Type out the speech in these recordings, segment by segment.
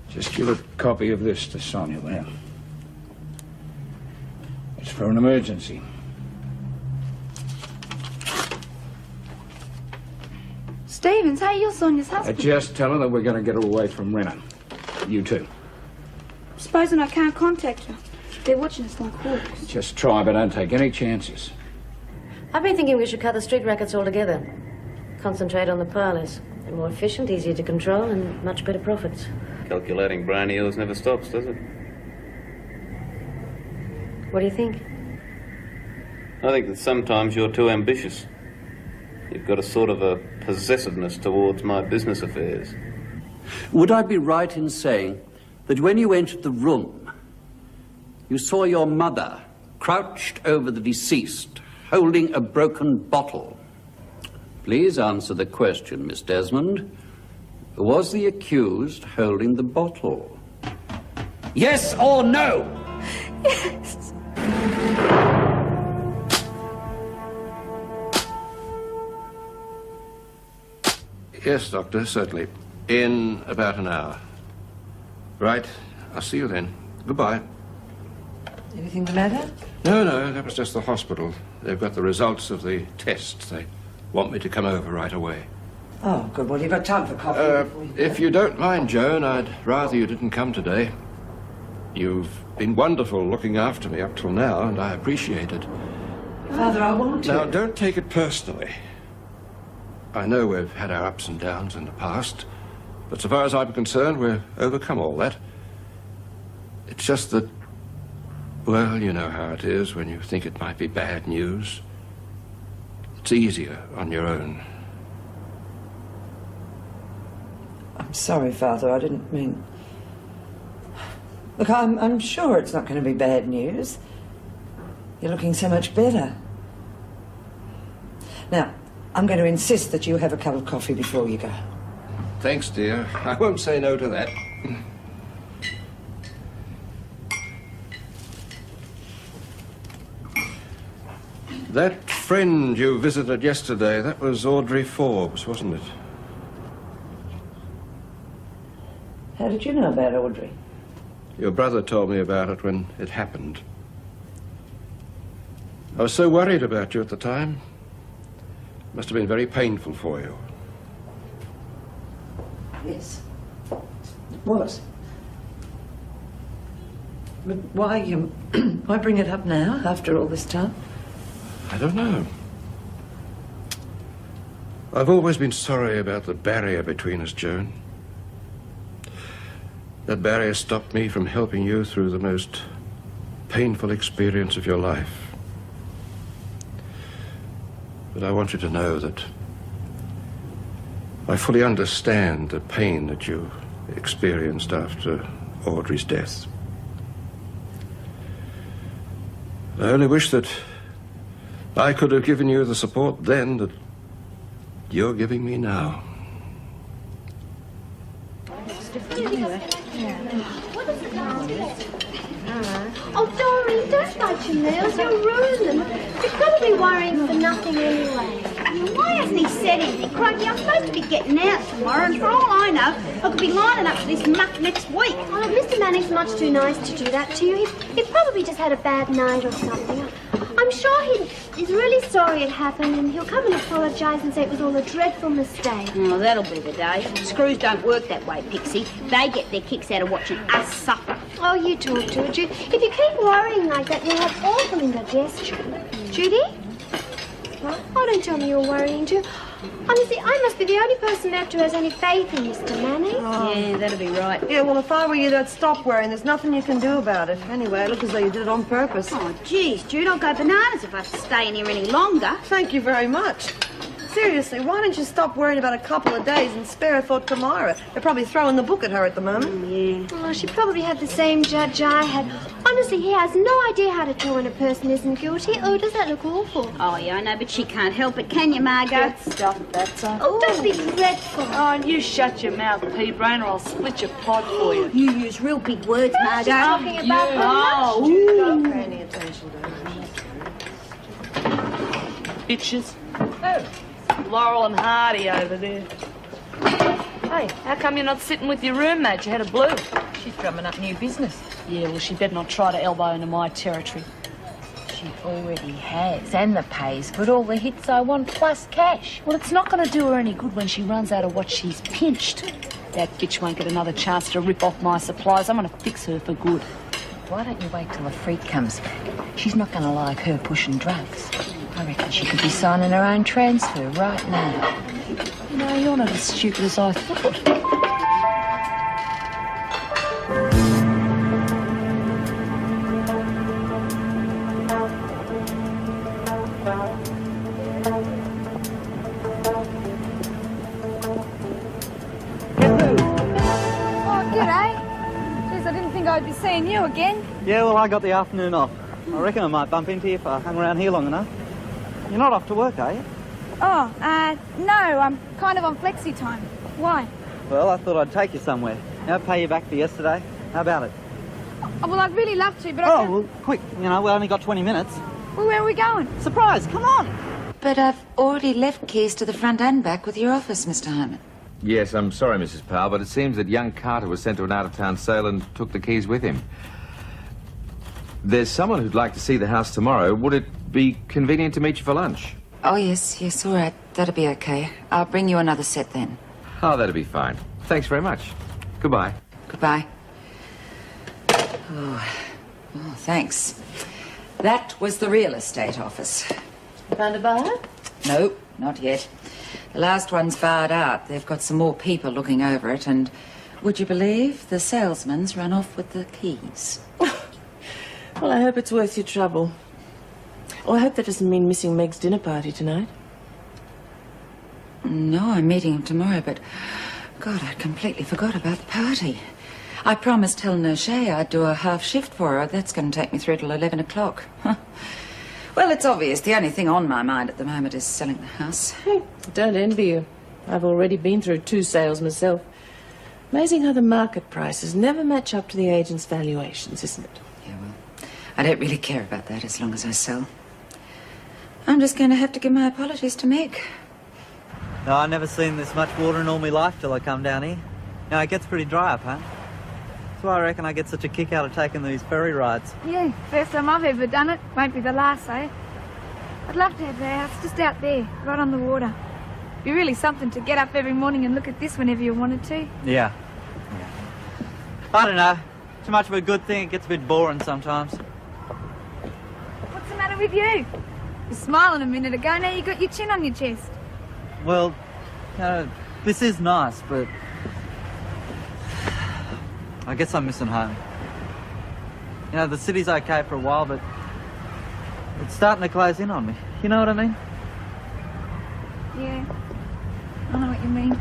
Just give a copy of this to Sonia there. It's for an emergency. Stevens, hey, you're Sonia's husband. Just tell her that we're going to get her away from Renner. You too. Supposing I can't contact her. They're watching us like hawks. Just try, but don't take any chances. I've been thinking we should cut the street rackets altogether. Concentrate on the parlours. They're more efficient, easier to control, and much better profits. Calculating brown eels never stops, does it? What do you think? I think that sometimes you're too ambitious. You've got a sort of a possessiveness towards my business affairs. Would I be right in saying that when you entered the room, you saw your mother crouched over the deceased, holding a broken bottle? Please answer the question, Miss Desmond. Was the accused holding the bottle? Yes or no? Yes. Yes, Doctor, certainly. In about an hour. Right. I'll see you then. Goodbye. Anything the matter? No, that was just the hospital. They've got the results of the tests. They want me to come over right away. Oh, good. Well, you've got time for coffee. If you don't mind, Joan, I'd rather you didn't come today. You've been wonderful looking after me up till now, and I appreciate it. Father, I want to. Now, don't take it personally. I know we've had our ups and downs in the past, but so far as I'm concerned, we've overcome all that. It's just that, well, you know how it is when you think it might be bad news. It's easier on your own. I'm sorry, Father. I didn't mean... Look, I'm sure it's not going to be bad news. You're looking so much better. Now, I'm going to insist that you have a cup of coffee before you go. Thanks, dear. I won't say no to that. That friend you visited yesterday, that was Audrey Forbes, wasn't it? How did you know about Audrey? Your brother told me about it when it happened. I was so worried about you at the time. It must have been very painful for you. Yes. It was. But why, why bring it up now, after all this time? I don't know. I've always been sorry about the barrier between us, Joan. That barrier stopped me from helping you through the most painful experience of your life. But I want you to know that I fully understand the pain that you experienced after Audrey's death. I only wish that I could have given you the support then that you're giving me now. Oh, Doreen, don't bite your nails. You'll ruin them. You're probably worrying for nothing anyway. Why hasn't he said anything? Crikey, I'm supposed to be getting out tomorrow, and for all I know, I could be lining up for this muck next week. Oh, look, Mr. Manning's much too nice to do that to you. He probably just had a bad night or something. I'm sure he's really sorry it happened, and he'll come and apologise and say it was all a dreadful mistake. Oh, that'll be the day. Screws don't work that way, Pixie. They get their kicks out of watching us suffer. Oh, you talk to her, Judy. If you keep worrying like that, you'll have awful indigestion. Judy? What? Oh, don't tell me you're worrying too. Honestly, I must be the only person left who has any faith in Mr. Manning. Oh. Yeah, that'll be right. Yeah, well, if I were you, I'd stop worrying. There's nothing you can do about it. Anyway, it looks as though you did it on purpose. Oh, geez, Jude, I'll go bananas if I have to stay in here any longer. Thank you very much. Seriously, why don't you stop worrying about a couple of days and spare a thought to Myra? They're probably throwing the book at her at the moment. Yeah. Oh, she probably had the same judge I had. Honestly, he has no idea how to tell when a person isn't guilty. Oh, does that look awful? Oh, yeah, I know, but she can't help it, can you, Margot? Good stuff, that's all. Oh, don't be dreadful. Oh, and you shut your mouth, pea-brain, or I'll split your pod for you. You use real big words, Margot. She's talking about Oh, Don't pay any attention to her. Bitches. Oh. Laurel and Hardy over there. Hey, how come you're not sitting with your roommate? You had a blue. She's drumming up new business. Yeah, well, she better not try to elbow into my territory. She already has, and the pay's good. All the hits I want, plus cash. Well, it's not going to do her any good when she runs out of what she's pinched. That bitch won't get another chance to rip off my supplies. I'm going to fix her for good. Why don't you wait till the freak comes back? She's not going to like her pushing drugs. I reckon she could be signing her own transfer right now. You know, you're not as stupid as I thought. I'd be seeing you again. Yeah, well, I got the afternoon off. I reckon I might bump into you if I hung around here long enough. You're not off to work, are you? Oh, no, I'm kind of on flexi time. Why? Well, I thought I'd take you somewhere. I'll pay you back for yesterday. How about it? Oh, well, I'd really love to, but I well, quick. You know, we only got 20 minutes. Well, where are we going? Surprise, come on! But I've already left keys to the front and back with your office, Mr. Hyman. Yes, I'm sorry, Mrs. Powell, but it seems that young Carter was sent to an out-of-town sale and took the keys with him. There's someone who'd like to see the house tomorrow. Would it be convenient to meet you for lunch? Oh, yes, all right. That'll be okay. I'll bring you another set then. Oh, that'll be fine. Thanks very much. Goodbye. Goodbye. Oh, thanks. That was the real estate office. Found a buyer? No, not yet. The last one's barred out. They've got some more people looking over it, and would you believe the salesman's run off with the keys? Well, I hope it's worth your trouble. Oh, I hope that doesn't mean missing Meg's dinner party tonight. No, I'm meeting him tomorrow, but God, I completely forgot about the party. I promised Helen O'Shea I'd do a half shift for her. That's going to take me through till 11 o'clock. Well, it's obvious. The only thing on my mind at the moment is selling the house. Don't envy you. I've already been through 2 sales myself. Amazing how the market prices never match up to the agent's valuations, isn't it? Yeah, well, I don't really care about that as long as I sell. I'm just going to have to give my apologies to Meg. No, I've never seen this much water in all my life till I come down here. Now, it gets pretty dry up, huh? That's why I reckon I get such a kick out of taking these ferry rides. Yeah, first time I've ever done it. Won't be the last, though. I'd love to have the house just out there, right on the water. Be really something to get up every morning and look at this whenever you wanted to. Yeah. I don't know. Too much of a good thing, it gets a bit boring sometimes. What's the matter with you? You were smiling a minute ago, now you got your chin on your chest. Well, this is nice, but I guess I'm missing home. You know, the city's okay for a while, but it's starting to close in on me. You know what I mean? Yeah, I know what you mean.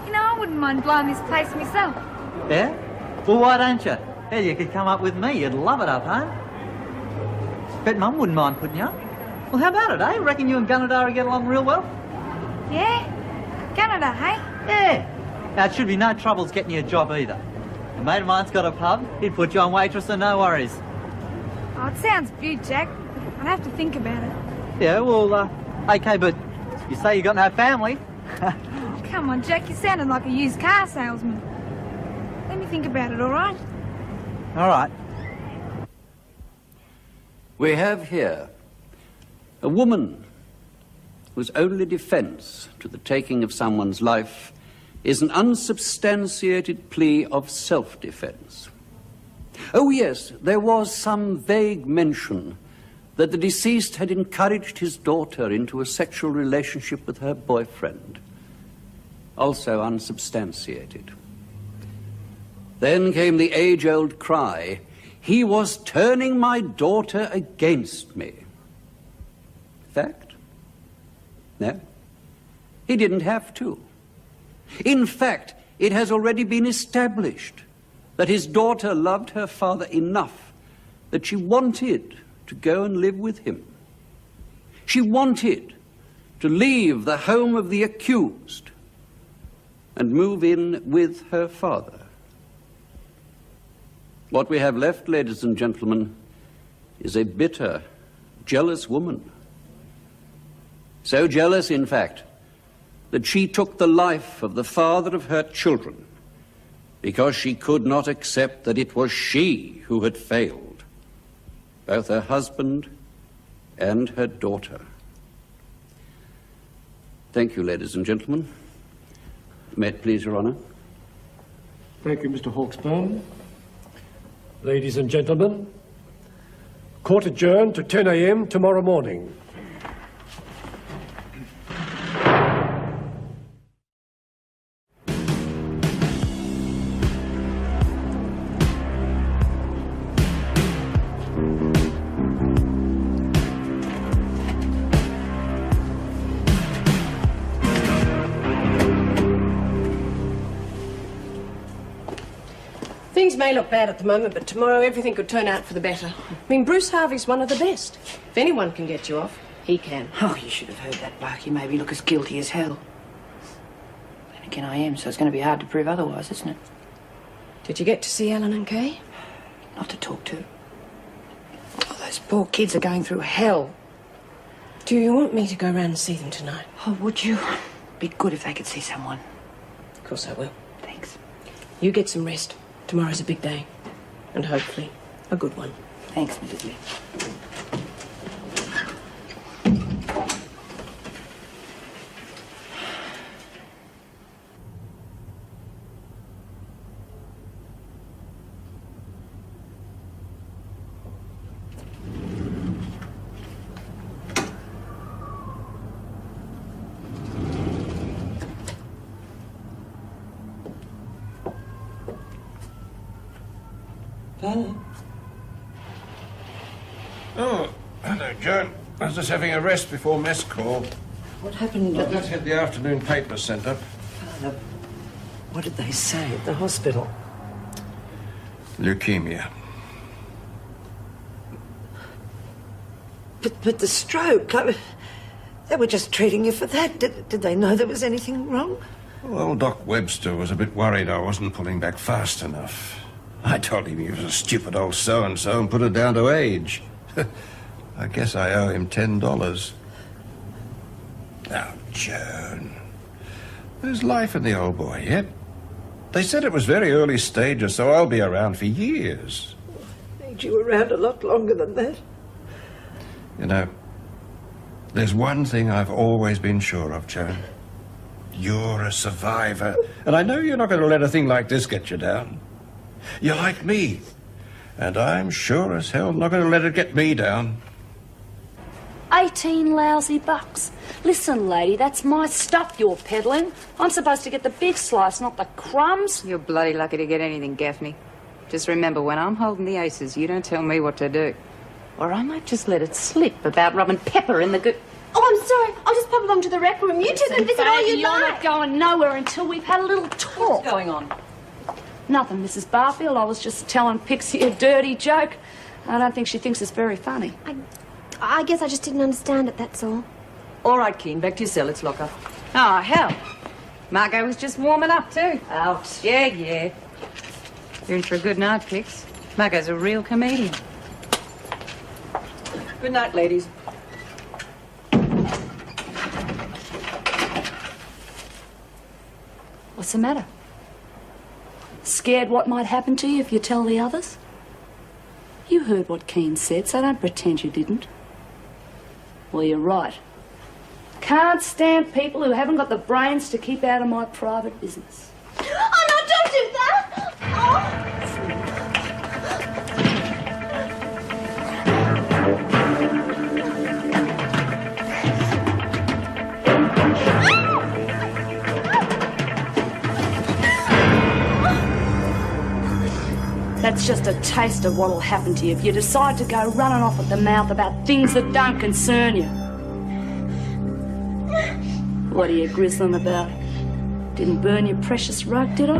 You know, I wouldn't mind blowing this place myself. Yeah? Well, why don't you? Yeah, you could come up with me. You'd love it up home. Bet Mum wouldn't mind putting you up. Well, how about it, eh? Reckon you and Gunnedah get along real well? Yeah? Canada, hey? Yeah. Now, it should be no troubles getting you a job either. A mate of mine's got a pub. He'd put you on waitress and no worries. Oh, it sounds beaut, Jack. I'd have to think about it. Yeah, well, okay, but you say you got no family. Come on, Jack, you sounded like a used car salesman. Let me think about it, all right? All right. We have here a woman whose only defense to the taking of someone's life is an unsubstantiated plea of self-defense. Oh, yes, there was some vague mention that the deceased had encouraged his daughter into a sexual relationship with her boyfriend, also unsubstantiated. Then came the age-old cry, "He was turning my daughter against me." Fact? No, he didn't have to. In fact, it has already been established that his daughter loved her father enough that she wanted to go and live with him. She wanted to leave the home of the accused and move in with her father. What we have left, ladies and gentlemen, is a bitter, jealous woman So jealous, in fact, that she took the life of the father of her children because she could not accept that it was she who had failed both her husband and her daughter. Thank you, ladies and gentlemen. May it please Your Honour. Thank you, Mr. Hawksburn. Ladies and gentlemen, court adjourned to 10 a.m. tomorrow morning. Things may look bad at the moment, but tomorrow everything could turn out for the better. I mean, Bruce Harvey's one of the best. If anyone can get you off, he can. Oh, you should have heard that bloke. He made me look as guilty as hell. Then again, I am, so it's going to be hard to prove otherwise, isn't it? Did you get to see Ellen and Kay? Not to talk to. Oh, those poor kids are going through hell. Do you want me to go round and see them tonight? Oh, would you? Be good if they could see someone. Of course I will. Thanks. You get some rest. Tomorrow's a big day. And hopefully, a good one. Thanks, Mrs. Lee. Oh, hello, Joan. I was just having a rest before mess call. What happened? I've just had the afternoon papers sent up. Father, what did they say at the hospital? Leukemia. But the stroke, they were just treating you for that. Did they know there was anything wrong? Well, Doc Webster was a bit worried I wasn't pulling back fast enough. I told him he was a stupid old so-and-so and put it down to age. I guess I owe him $10. Now, Joan, there's life in the old boy yet. They said it was very early stages, so I'll be around for years. I need you around a lot longer than that. You know, there's one thing I've always been sure of, Joan. You're a survivor, and I know you're not going to let a thing like this get you down. You're like me, and I'm sure as hell not going to let it get me down. 18 lousy bucks. Listen, lady, that's my stuff you're peddling. I'm supposed to get the big slice, not the crumbs. You're bloody lucky to get anything, Gaffney. Just remember, when I'm holding the aces, you don't tell me what to do. Or I might just let it slip about rubbing pepper in the good... Oh, I'm sorry. I'll just pop along to the rec room. You two can visit all you You're like. not going nowhere until we've had a little talk. What's going on? Nothing, Mrs. Barfield. I was just telling Pixie a dirty joke. I don't think she thinks it's very funny. I guess I just didn't understand it, that's all. All right, Keen, back to your cell. Let's lock up. Oh, hell. Margot was just warming up, too. Out. Yeah. You're in for a good night, Pix. Margot's a real comedian. Good night, ladies. What's the matter? Scared what might happen to you if you tell the others? You heard what Keane said, so don't pretend you didn't. Well, you're right. Can't stand people who haven't got the brains to keep out of my private business. Oh, no, don't do that! Oh! That's just a taste of what'll happen to you if you decide to go running off at the mouth about things that don't concern you. What are you grizzling about? Didn't burn your precious rug, did I?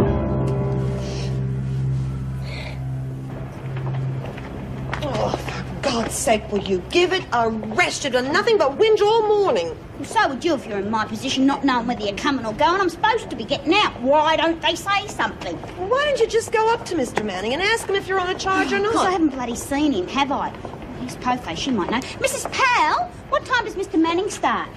Oh, for God's sake, will you give it a rest? You've done nothing but whinge all morning. Well, so would you if you're in my position, not knowing whether you're coming or going. I'm supposed to be getting out. Why don't they say something? Well, why don't you just go up to Mr. Manning and ask him if you're on a charge or not? Because I haven't bloody seen him, have I? Here's Pothay, she might know. Mrs. Powell, what time does Mr. Manning start?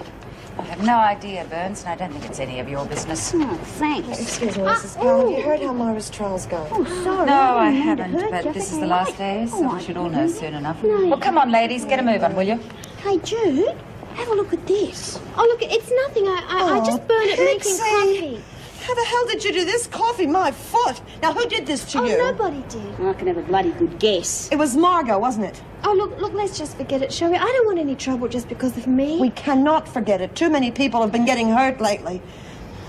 I have no idea, Burns, and I don't think it's any of your business. Oh, thanks. Excuse me, Mrs. Powell. Have you heard how Myra's trial's going? Oh, sorry. No, I didn't mean to haven't, hurt but you. this is That's the all last right. day, so Oh, we should all know soon enough. No. Well, come on, ladies, get a move on, will you? Hey, Jude, have a look at this. Oh, look, it's nothing. I just burned it making Pixie. coffee. How the hell did you do this? Coffee, my foot. Now, who did this to Oh, you? nobody did. I can have a bloody good guess. It was Margot, wasn't it? Oh, look, let's just forget it, shall we? I don't want any trouble just because of me. We cannot forget it. Too many people have been getting hurt lately.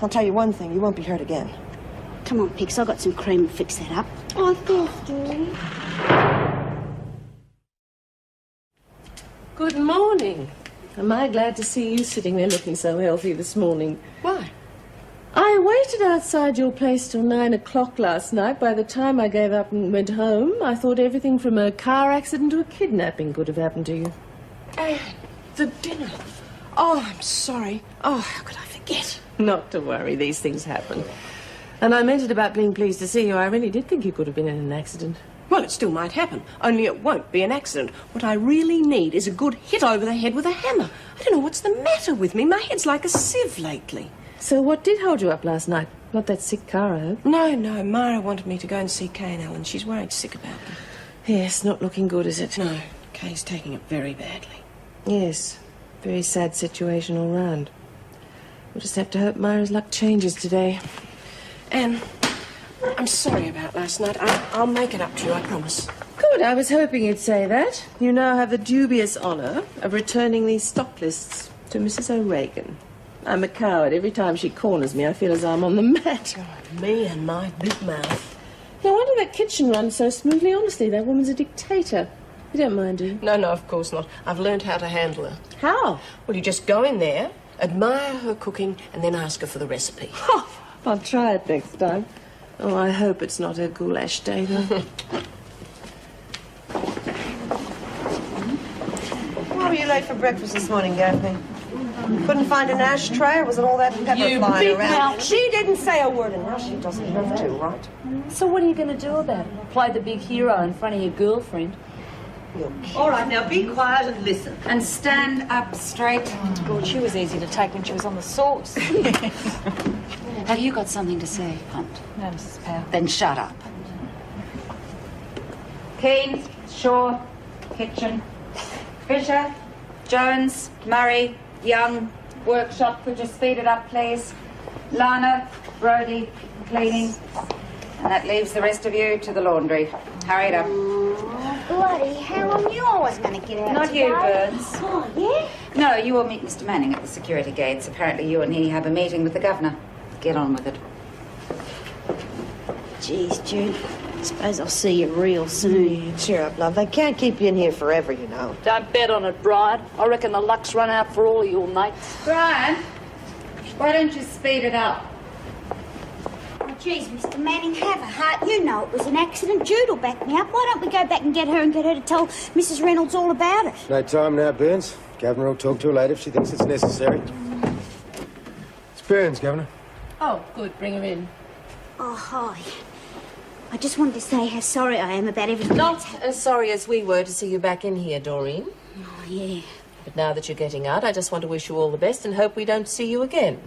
I'll tell you one thing, you won't be hurt again. Come on, Pix, I've got some cream to fix that up. Oh, thanks, Julie. Good morning. Am I glad to see you sitting there looking so healthy this morning? Why? I waited outside your place till 9 o'clock last night. By the time I gave up and went home, I thought everything from a car accident to a kidnapping could have happened to you. The dinner. Oh, I'm sorry. Oh, how could I forget? Not to worry, these things happen. And I meant it about being pleased to see you. I really did think you could have been in an accident. Well, it still might happen, only it won't be an accident. What I really need is a good hit over the head with a hammer. I don't know what's the matter with me. My head's like a sieve lately. So what did hold you up last night? Not that sick car, I hope? No, Myra wanted me to go and see Kay and Ellen. She's worried sick about them. Yes, not looking good, is it? No, Kay's taking it very badly. Yes, very sad situation all round. We'll just have to hope Myra's luck changes today. Anne, I'm sorry about last night. I'll make it up to you, I promise. Good, I was hoping you'd say that. You now have the dubious honour of returning these stock lists to Mrs. O'Regan. I'm a coward. Every time she corners me, I feel as I'm on the mat. God, me and my big mouth. No wonder that kitchen runs so smoothly. Honestly, that woman's a dictator. You don't mind, do you? No, of course not. I've learned how to handle her. How? Well, you just go in there, admire her cooking, and then ask her for the recipe. Oh, I'll try it next time. Oh, I hope it's not her goulash day, though. Why were you late for breakfast this morning, Gaffney? Couldn't find an ashtray, or was it all that pepper You flying big around? mouth. She didn't say a word, and now she doesn't have to, right? So what are you going to do about it? Play the big hero in front of your girlfriend? All right, now be quiet and listen. And stand up straight. God, she was easy to take when she was on the sauce. Have you got something to say, Hunt? No, Mrs. Powell. Then shut up. Keane, Shaw, Kitchen, Fisher, Jones, Murray, Young, Workshop. Could you speed it up, please? Lana, Brody, Cleaning. And that leaves the rest of you to the laundry. Hurry it up. Bloody hell, I knew I was going to get out Not today. you, Burns. Oh, yeah? No, you will meet Mr. Manning at the security gates. Apparently you and he have a meeting with the governor. Get on with it. Geez, Jude, I suppose I'll see you real soon. Cheer up, love. They can't keep you in here forever, you know. Don't bet on it, Brian. I reckon the luck's run out for all of your mates. Brian, why don't you speed it up? Oh, geez, Mr. Manning, have a heart. You know it was an accident. Jude will back me up. Why don't we go back and get her to tell Mrs. Reynolds all about it? No time now, Burns. Governor will talk to her later if she thinks it's necessary. It's Burns, Governor. Oh, good. Bring her in. Oh, hi. I just wanted to say how sorry I am about everything. Not as sorry as we were to see you back in here, Doreen. Oh, yeah. But now that you're getting out, I just want to wish you all the best and hope we don't see you again.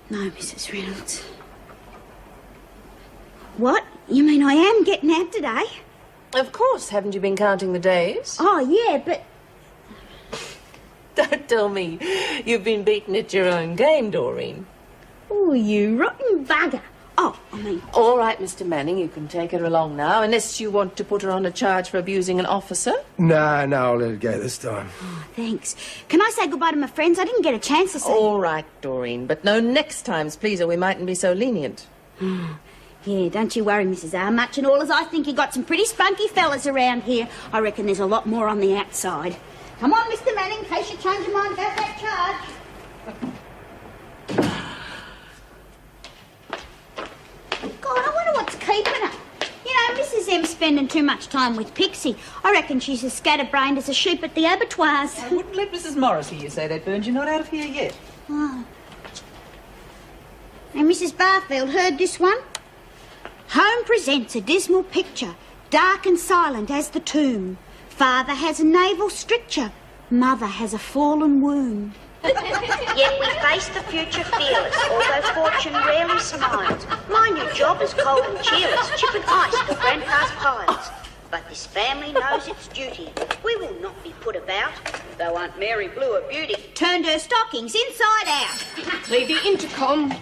No, Mrs. Reynolds. What? You mean I am getting out today? Of course. Haven't you been counting the days? Oh, yeah, but... Don't tell me you've been beaten at your own game, Doreen. Oh, you rotten bugger. Oh, I mean... All right, Mr. Manning, you can take her along now, unless you want to put her on a charge for abusing an officer. No, I'll let it go this time. Oh, thanks. Can I say goodbye to my friends? I didn't get a chance to say... All right, Doreen, but no next times, please, or we mightn't be so lenient. Yeah, don't you worry, Mrs. R. Much and all as I think you got some pretty spunky fellas around here, I reckon there's a lot more on the outside. Come on, Mr. Manning, in case you change your mind about that charge. God, I wonder what's keeping her. You know, Mrs. M's spending too much time with Pixie. I reckon she's as scatterbrained as a sheep at the abattoirs. I wouldn't let Mrs. Morris hear you say that, Burns. You're not out of here yet. Oh. And Mrs. Barfield heard this one? Home presents a dismal picture, dark and silent as the tomb. Father has a naval stricture, mother has a fallen womb. Yet we face the future fearless, although fortune rarely smiles. My new job is cold and cheerless, chipping ice for Grandpa's piles. But this family knows its duty. We will not be put about, though Aunt Mary blew a beauty. Turned her stockings inside out. Leave the intercom.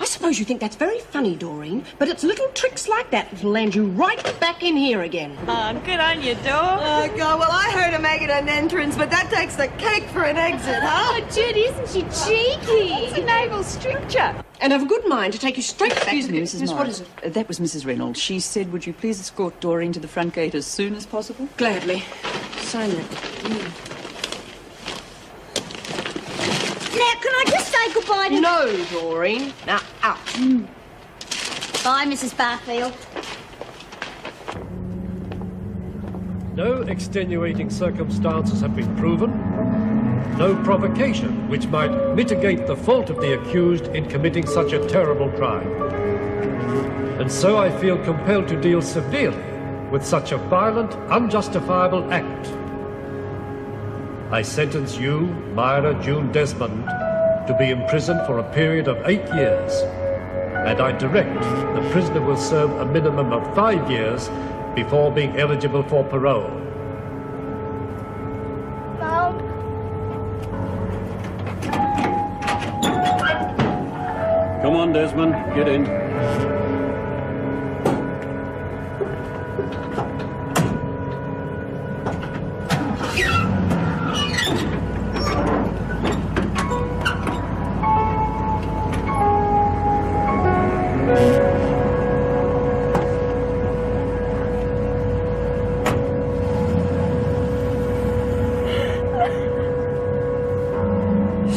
I suppose you think that's very funny, Doreen, but it's little tricks like that that'll land you right back in here again. Oh, good on you, Dor. Oh, God, well, I heard her making an entrance, but that takes the cake for an exit, huh? Oh, Judy, isn't she cheeky? It's a naval stricture. And I've a good mind to take you straight back Excuse to me, the- Mrs. Yes, Morris. what is it? That was Mrs. Reynolds. She said, would you please escort Doreen to the front gate as soon as possible? Gladly. Sign that. Now, can I just say goodbye to... No, Doreen. Now, out. Bye, Mrs. Barfield. No extenuating circumstances have been proven. No provocation which might mitigate the fault of the accused in committing such a terrible crime. And so I feel compelled to deal severely with such a violent, unjustifiable act. I sentence you, Myra June Desmond, to be imprisoned for a period of 8 years, and I direct the prisoner will serve a minimum of 5 years before being eligible for parole. Mom. Come on, Desmond, get in.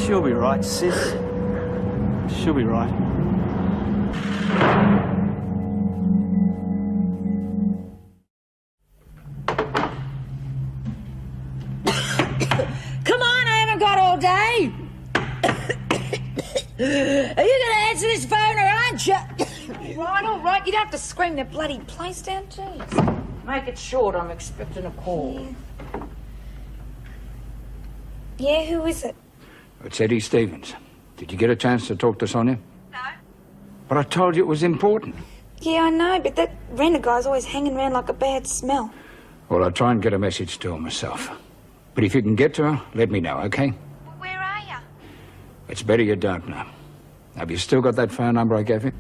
She'll be right, sis. She'll be right. Come on, I haven't got all day. Are you going to answer this phone or aren't you? All right. You don't have to scream their bloody place down, jeez. Make it short, I'm expecting a call. Yeah, who is it? It's Eddie Stevens. Did you get a chance to talk to Sonia? No. But I told you it was important. Yeah, I know, but that renter guy's always hanging around like a bad smell. Well, I'll try and get a message to her myself. But if you can get to her, let me know, okay? Well, where are you? It's better you don't know. Have you still got that phone number I gave you?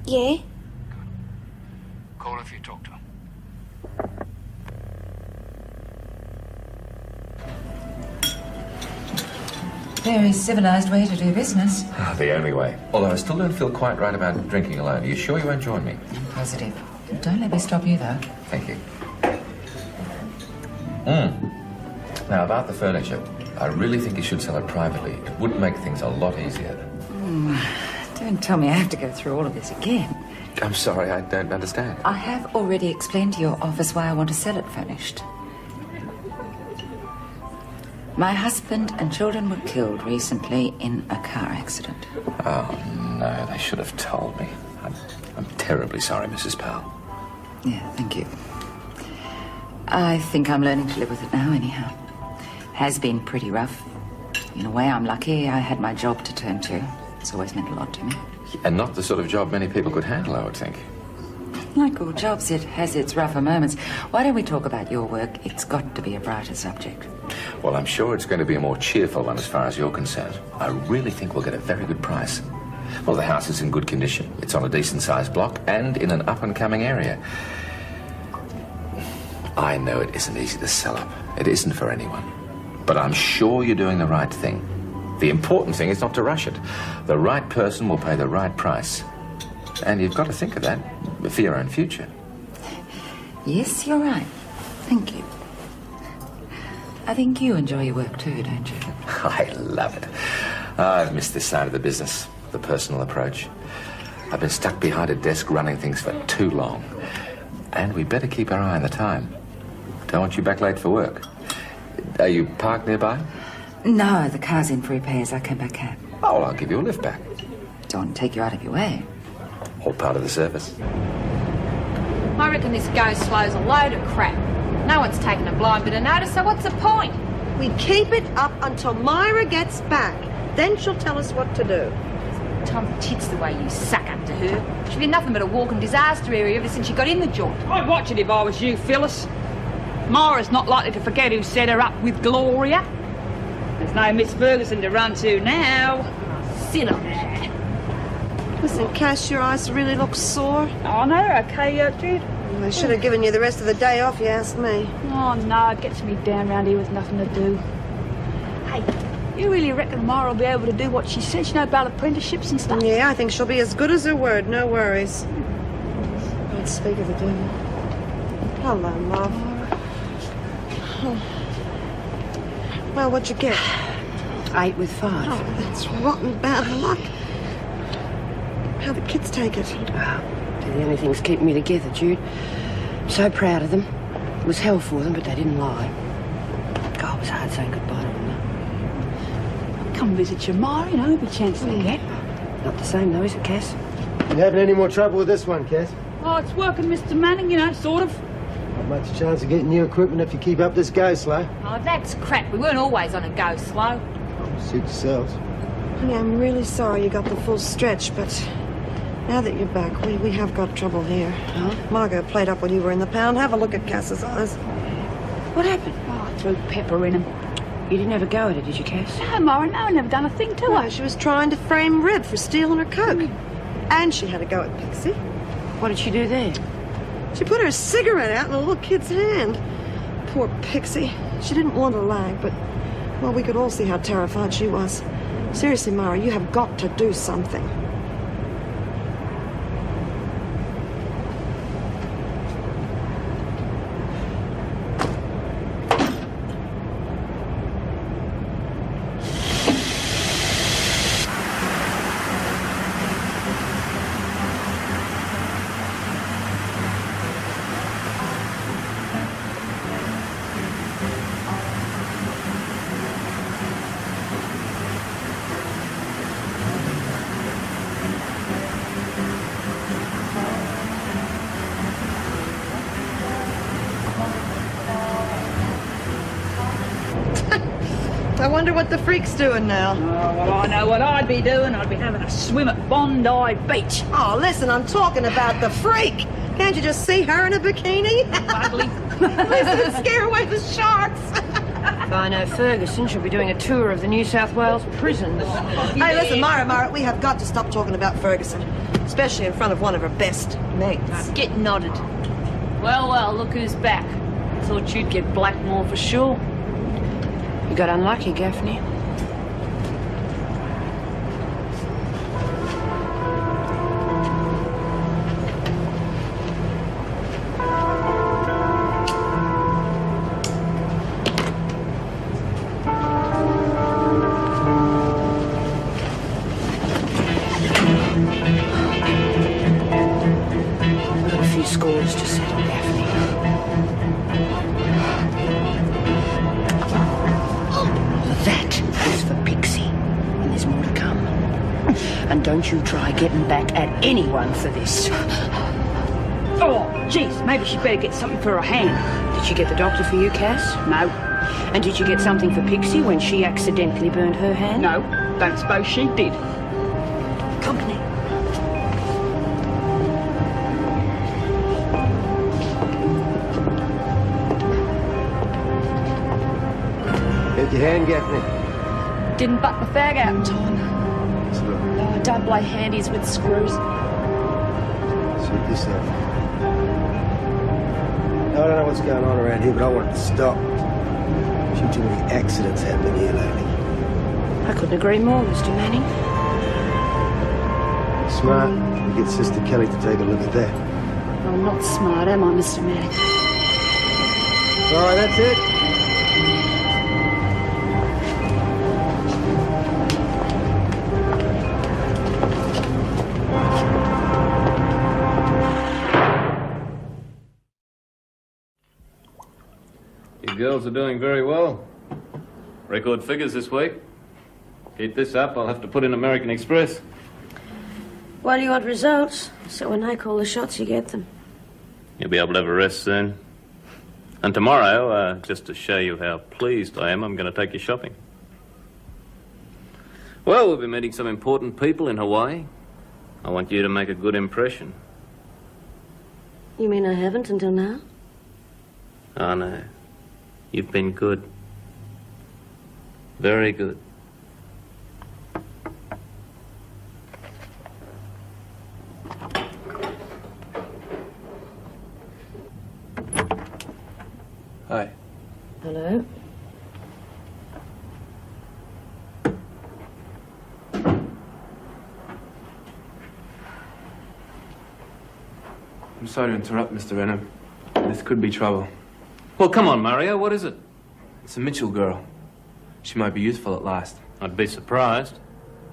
Yeah. Call if you talk to her. Very civilised way to do business. The only way. Although I still don't feel quite right about drinking alone. Are you sure you won't join me? Positive. Don't let me stop you, though. Thank you. Now, about the furniture, I really think you should sell it privately. It would make things a lot easier. Don't tell me I have to go through all of this again. I'm sorry, I don't understand. I have already explained to your office why I want to sell it furnished. My husband and children were killed recently in a car accident. Oh, no, they should have told me. I'm terribly sorry, Mrs. Powell. Yeah, thank you. I think I'm learning to live with it now, anyhow. Has been pretty rough. In a way, I'm lucky I had my job to turn to. It's always meant a lot to me. And not the sort of job many people could handle, I would think. Like all jobs, it has its rougher moments. Why don't we talk about your work? It's got to be a brighter subject. Well, I'm sure it's going to be a more cheerful one as far as you're concerned. I really think we'll get a very good price. Well, the house is in good condition. It's on a decent-sized block and in an up-and-coming area. I know it isn't easy to sell up. It isn't for anyone. But I'm sure you're doing the right thing. The important thing is not to rush it. The right person will pay the right price. And you've got to think of that for your own future. Yes, you're right. Thank you. I think you enjoy your work too, don't you? I love it. I've missed this side of the business, the personal approach. I've been stuck behind a desk running things for too long. And we better keep our eye on the time. Don't want you back late for work. Are you parked nearby? No, the car's in for repairs. I came by cab. Oh, well, I'll give you a lift back. Don't want to take you out of your way. All part of the service. I reckon this go slow's a load of crap. No one's taken a blind bit of notice, so what's the point? We keep it up until Myra gets back. Then she'll tell us what to do. Tom tits the way you suck up to her. She's been nothing but a walking disaster area ever since she got in the joint. I'd watch it if I was you, Phyllis. Myra's not likely to forget who set her up with Gloria. There's no Miss Ferguson to run to now. Sit on it. Listen, Cass, your eyes really look sore. Oh, no, okay, Jude. They should have given you the rest of the day off, you ask me. Oh, no, it gets me down round here with nothing to do. Hey, you really reckon Myra will be able to do what she says, you know, about apprenticeships and stuff? Yeah, I think she'll be as good as her word, no worries. Let's speak of the devil. Hello, love. Oh. Well, what'd you get? 8 with 5. Oh, that's rotten bad luck. How'd the kids take it? They're the only things keeping me together, Jude. I'm so proud of them. It was hell for them, but they didn't lie. God, it was hard saying goodbye to them, though. Come visit your Ma, you know, every chance they get. Not the same, though, is it, Cass? You having any more trouble with this one, Cass? Oh, it's working, Mr. Manning, you know, sort of. Not much chance of getting new equipment if you keep up this go slow. Oh, that's crap. We weren't always on a go slow. Suit yourselves. Honey, I'm really sorry you got the full stretch, but now that you're back, we have got trouble here. Huh? Margot played up when you were in the pound. Have a look at Cass's eyes. What happened? Oh, I threw pepper in them. You didn't have a go at it, did you, Cass? No, Myra, no, I never done a thing to her. No, she was trying to frame Red for stealing her coke. And she had a go at Pixie. What did she do there? She put her cigarette out in a little kid's hand. Poor Pixie. She didn't want to lag, but, well, we could all see how terrified she was. Seriously, Mara, you have got to do something. I wonder what the freak's doing now. Oh, well, I know what I'd be doing. I'd be having a swim at Bondi Beach. Oh, listen, I'm talking about the freak. Can't you just see her in a bikini? Ugly. Listen, scare away the sharks. If I know Ferguson, she'll be doing a tour of the New South Wales prisons. Hey, listen, Myra, we have got to stop talking about Ferguson, especially in front of one of her best mates. Get nodded. Well, well, look who's back. Thought you'd get Blackmore for sure. You got unlucky, Gaffney. A few scores to settle, Gaffney. That is for Pixie, and there's more to come. And don't you try getting back at anyone for this. Oh, jeez, maybe she'd better get something for her hand. Did she get the doctor for you, Cass? No. And did you get something for Pixie when she accidentally burned her hand? No, don't suppose she did. Company. Get your hand, Gaffney. Didn't butt the fag out in time. Oh, don't blow handies with screws. Suit yourself. I don't know what's going on around here, but I want it to stop. Too many accidents happening here lately. I couldn't agree more, Mr. Manning. Smart. We get Sister Kelly to take a look at that. I'm not smart, am I, Mr. Manning? All right, that's it. You girls are doing very well. Record figures this week. Keep this up, I'll have to put in American Express. Why do you want results? So when I call the shots, you get them. You'll be able to have a rest soon. And tomorrow, just to show you how pleased I am, I'm going to take you shopping. Well, we'll be meeting some important people in Hawaii. I want you to make a good impression. You mean I haven't until now? Oh, no. You've been good. Very good. Hi. Hello? I'm sorry to interrupt, Mr. Renner. This could be trouble. Well, come on, Mario. What is it? It's a Mitchell girl. She might be useful at last. I'd be surprised.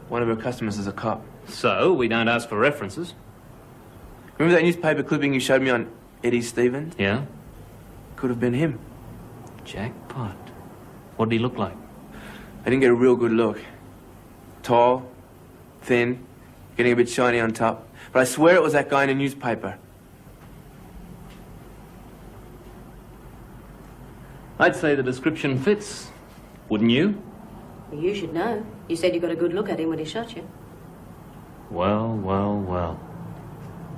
One of her customers is a cop. So, we don't ask for references. Remember that newspaper clipping you showed me on Eddie Stevens? Yeah? Could have been him. Jackpot. What did he look like? I didn't get a real good look. Tall, thin, getting a bit shiny on top. But I swear it was that guy in the newspaper. I'd say the description fits. Wouldn't you? You should know. You said you got a good look at him when he shot you. Well, well, well.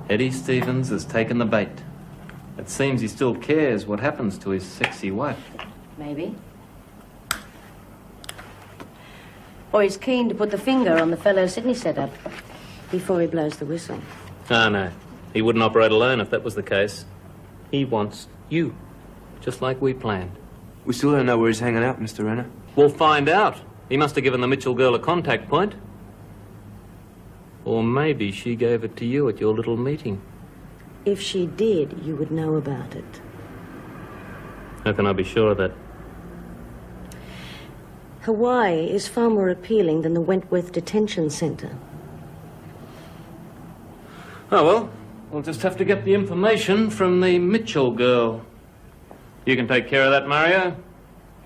Eddie Stevens has taken the bait. It seems he still cares what happens to his sexy wife. Maybe. Or he's keen to put the finger on the fellow Sydney set up before he blows the whistle. Ah, no. He wouldn't operate alone if that was the case. He wants you, just like we planned. We still don't know where he's hanging out, Mr. Renner. We'll find out. He must have given the Mitchell girl a contact point. Or maybe she gave it to you at your little meeting. If she did, you would know about it. How can I be sure of that? Hawaii is far more appealing than the Wentworth Detention Center. Oh, well, we'll just have to get the information from the Mitchell girl. You can take care of that, Mario?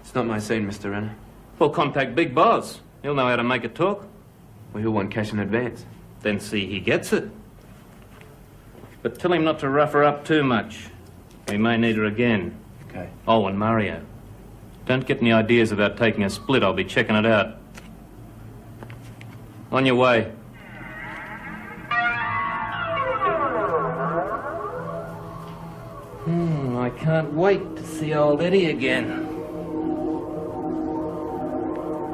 It's not my scene, Mr. Renner. Well, contact Big Boss. He'll know how to make it talk. Well, he'll want cash in advance. Then see he gets it. But tell him not to rough her up too much. We may need her again. Okay. Oh, and Mario. Don't get any ideas about taking a split. I'll be checking it out. On your way. I can't wait to see old Eddie again.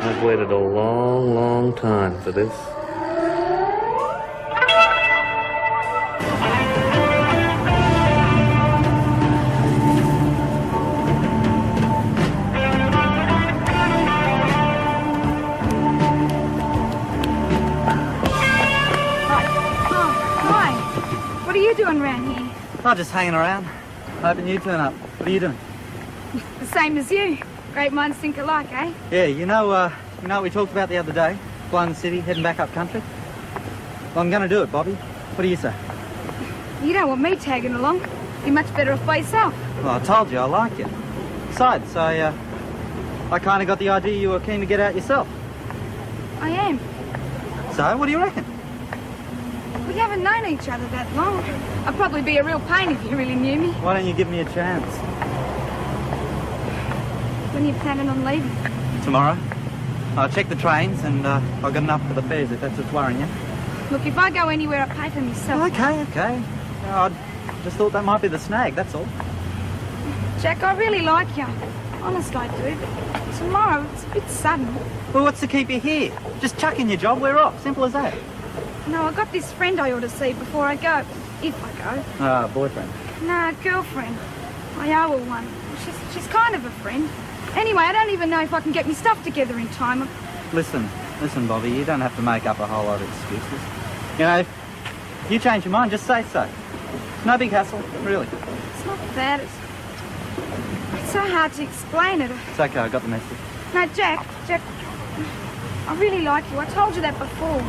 I've waited a long, long time for this. Hi. What are you doing around here? Oh, just hanging around. Hoping you turn up. What are you doing? The same as you. Great minds think alike, eh? Yeah, you know what we talked about the other day? Flying the city, heading back up country? Well, I'm going to do it, Bobby. What do you say? You don't want me tagging along. You're much better off by yourself. Well, I told you I like you. Besides, I kind of got the idea you were keen to get out yourself. I am. So, what do you reckon? We haven't known each other that long. I'd probably be a real pain if you really knew me. Why don't you give me a chance? When are you planning on leaving? Tomorrow. I'll check the trains and I'll get enough for the fares if that's what's worrying you. Look, if I go anywhere, I pay for myself. Okay. I just thought that might be the snag, that's all. Jack, I really like you. Honest, I do. But tomorrow, it's a bit sudden. Well, what's to keep you here? Just chuck in your job, we're off. Simple as that. No, I got this friend I ought to see before I go. If I go. Boyfriend. Nah, girlfriend. I owe her one. She's kind of a friend. Anyway, I don't even know if I can get my stuff together in time. Listen, Bobby, you don't have to make up a whole lot of excuses. You know, if you change your mind, just say so. No big hassle, really. It's not that. It's so hard to explain it. It's okay, I got the message. No, Jack, I really like you. I told you that before.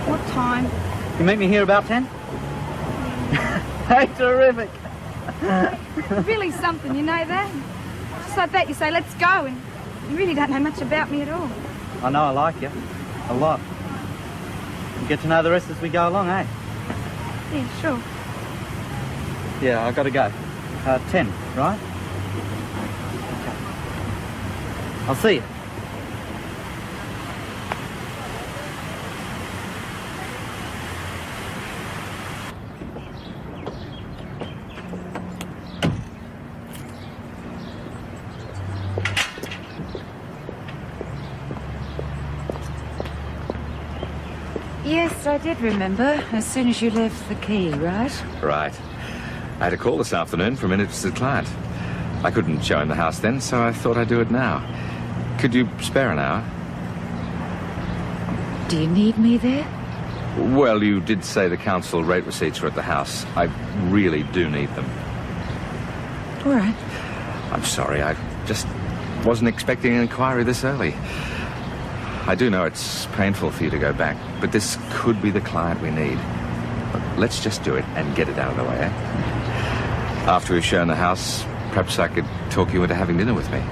What time? You meet me here about 10? Hey, terrific. Really something, you know that? Just like that, you say, let's go, and you really don't know much about me at all. I know I like you. A lot. We'll get to know the rest as we go along, eh? Yeah, sure. Yeah, I gotta go. 10, right? Okay. I'll see you. Yes, I did remember. As soon as you left the key, right? Right. I had a call this afternoon from an interested client. I couldn't show him the house then, so I thought I'd do it now. Could you spare an hour? Do you need me there? Well, you did say the council rate receipts were at the house. I really do need them. All right. I'm sorry, I just wasn't expecting an inquiry this early. I do know it's painful for you to go back, but this could be the client we need. But let's just do it and get it out of the way, eh? After we've shown the house, perhaps I could talk you into having dinner with me.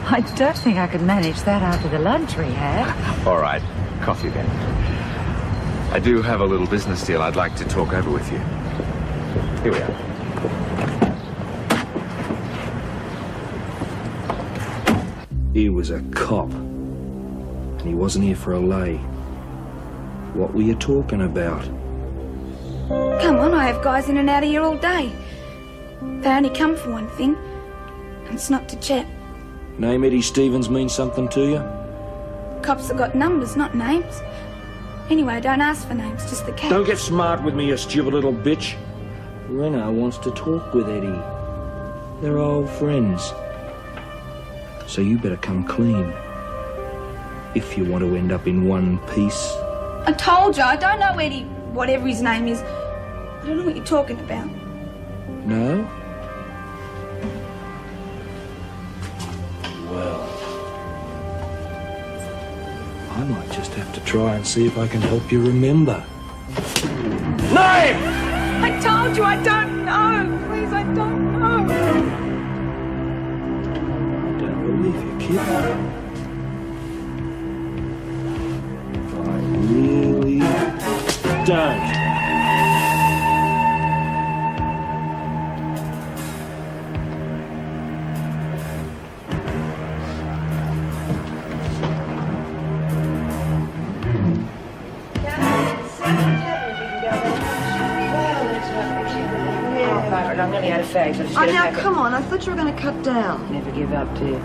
I don't think I could manage that after the lunch we had. All right, coffee then. I do have a little business deal I'd like to talk over with you. Here we are. He was a cop. And he wasn't here for a lay. What were you talking about? Come on, I have guys in and out of here all day. They only come for one thing, and it's not to chat. Name Eddie Stevens mean something to you? Cops have got numbers, not names. Anyway, don't ask for names, just the cat. Don't get smart with me, you stupid little bitch. Reno wants to talk with Eddie. They're old friends. So you better come clean. If you want to end up in one piece. I told you, I don't know Eddie, whatever his name is. I don't know what you're talking about. No? Well, I might just have to try and see if I can help you remember. Name! I told you I don't know. Please, I don't know. I don't believe you, kid. I really don't. I nearly had a fag, so just Oh, get a now, packet. come on. I thought you were going to cut down. Never give up, do you?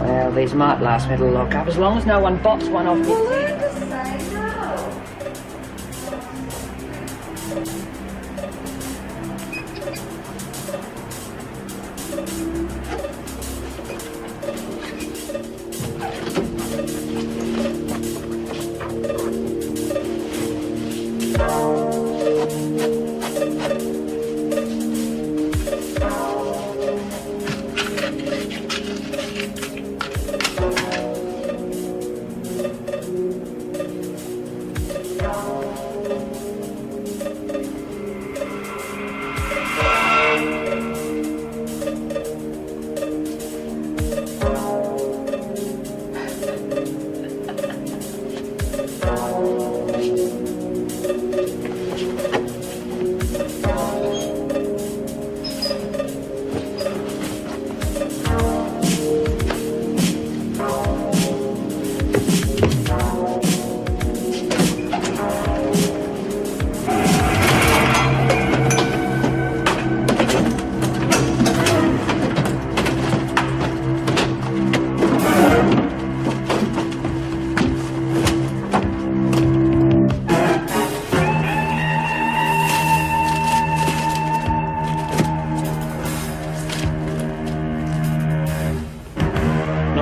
Well, these might last me till lock up, as long as no one bops one off me.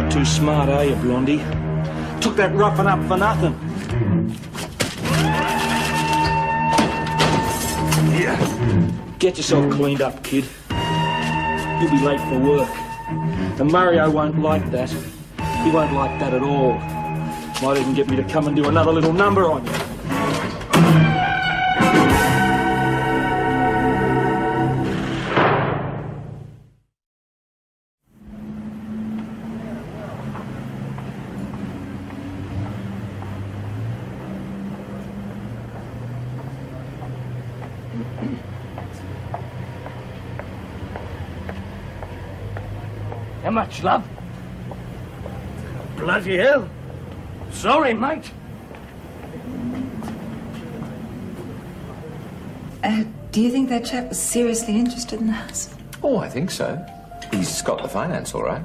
Too smart, are you, Blondie? Took that roughing up for nothing. Get yourself cleaned up, kid. You'll be late for work. And Mario won't like that. He won't like that at all. Might even get me to come and do another little number on you. How much, love? Bloody hell. Sorry, mate. Do you think that chap was seriously interested in the house? Oh, I think so. He's got the finance, all right.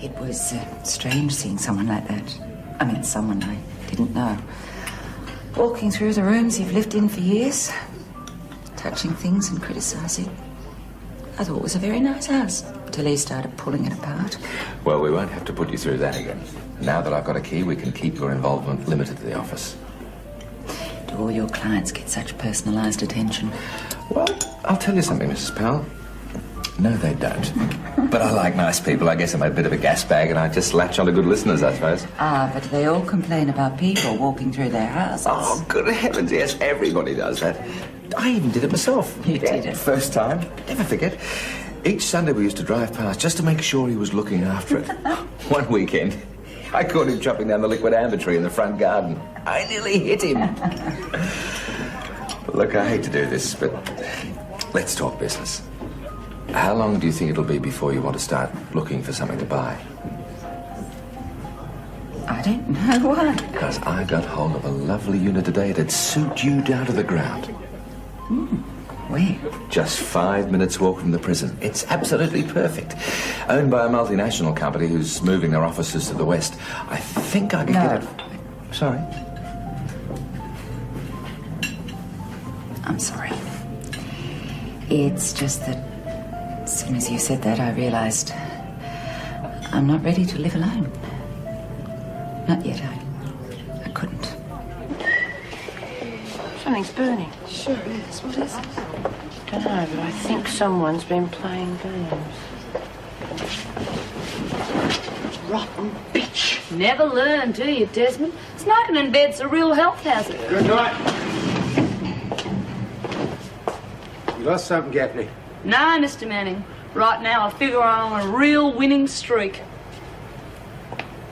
It was strange seeing someone like that. I mean, someone I didn't know. Walking through the rooms you've lived in for years, touching things and criticising. I thought it was a very nice house, till he started pulling it apart. Well, we won't have to put you through that again. Now that I've got a key, we can keep your involvement limited to the office. Do all your clients get such personalised attention? Well, I'll tell you something, Mrs. Powell. No, they don't. But I like nice people. I guess I'm a bit of a gas bag and I just latch on to good listeners, I suppose. Ah, but they all complain about people walking through their houses. Oh, good heavens, yes, everybody does that. I even did it myself. You did it? First time. Never forget. Each Sunday we used to drive past just to make sure he was looking after it. One weekend, I caught him chopping down the liquid amber tree in the front garden. I nearly hit him. Look, I hate to do this, but let's talk business. How long do you think it'll be before you want to start looking for something to buy? I don't know why. Because I got hold of a lovely unit today that'd suit you down to the ground. Where? Just 5 minutes walk from the prison. It's absolutely perfect. Owned by a multinational company who's moving their offices to the west. I think I could get it... Sorry. I'm sorry. It's just that as soon as you said that, I realised I'm not ready to live alone. Not yet. I couldn't. Something's burning. Sure is. What is it? Don't know, but I think someone's been playing games. Rotten bitch. Never learn, do you, Desmond? Smoking in bed's a real health hazard. Good night. You lost something, Gaffney. No, Mr. Manning. Right now, I figure I'm on a real winning streak.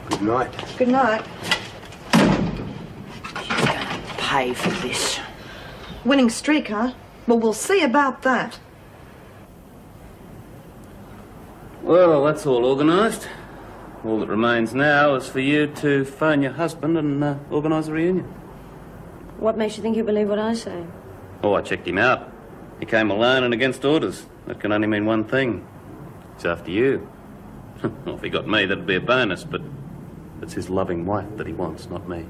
Good night. Good night. Pay for this. Winning streak, huh? Well, we'll see about that. Well, that's all organised. All that remains now is for you to phone your husband and organise a reunion. What makes you think he'll believe what I say? Oh, I checked him out. He came alone and against orders. That can only mean one thing. It's after you. Well, if he got me, that'd be a bonus, but it's his loving wife that he wants, not me.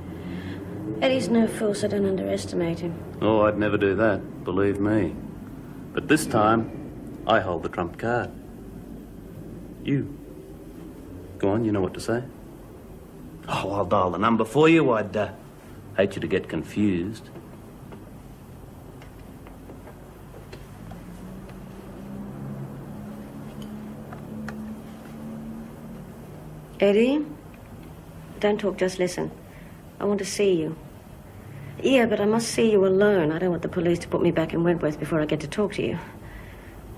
Eddie's no fool, so don't underestimate him. Oh, I'd never do that, believe me. But this time, I hold the trump card. You. Go on, you know what to say. Oh, I'll dial the number for you. I'd hate you to get confused. Eddie, don't talk, just listen. I want to see you. Yeah, but I must see you alone. I don't want the police to put me back in Wentworth before I get to talk to you.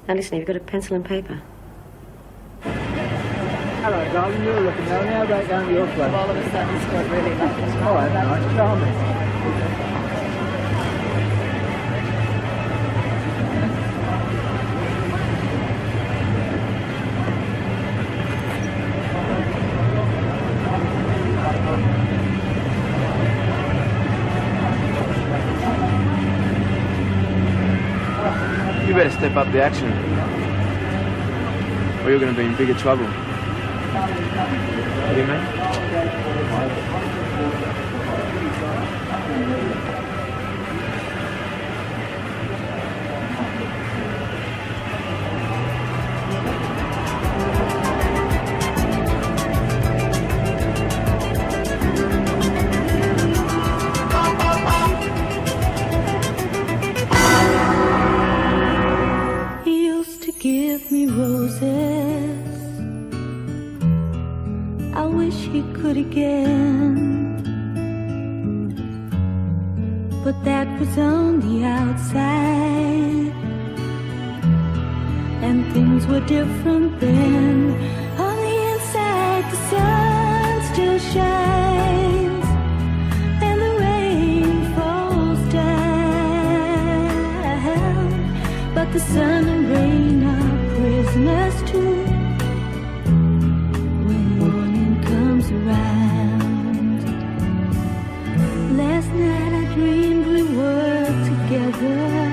Now listen, you've got a pencil and paper. Hello, darling. You were looking down there, right down to your place. All of a sudden, it's got really late. All right, nice. Charming. You better step up the action, or you're going to be in bigger trouble. What do you mean? Give me roses. I wish he could again, but that was on the outside, and things were different then. On the inside, the sun still shines, and the rain falls down, but the sun and rain are prisoners too, dreamed we were together.